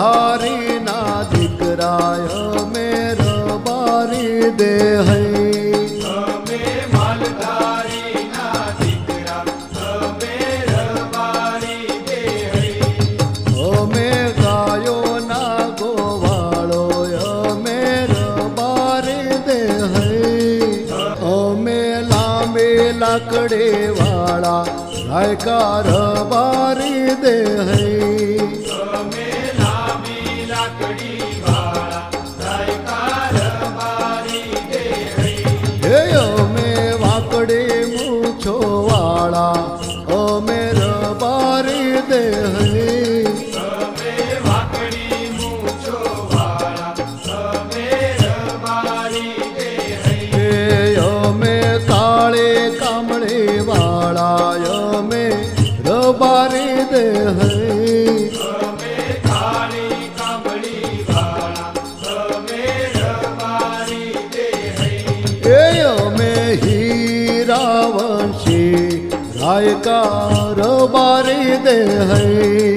માલધારી ના દીકરાય અમે રબારી દે હૈ लाकड़े वाला रायकार बारी दे है में वाकड़े मूछो वाला अमेर बारी दे है रबारी दे है में हीरा वंशी रायकार बारी दे है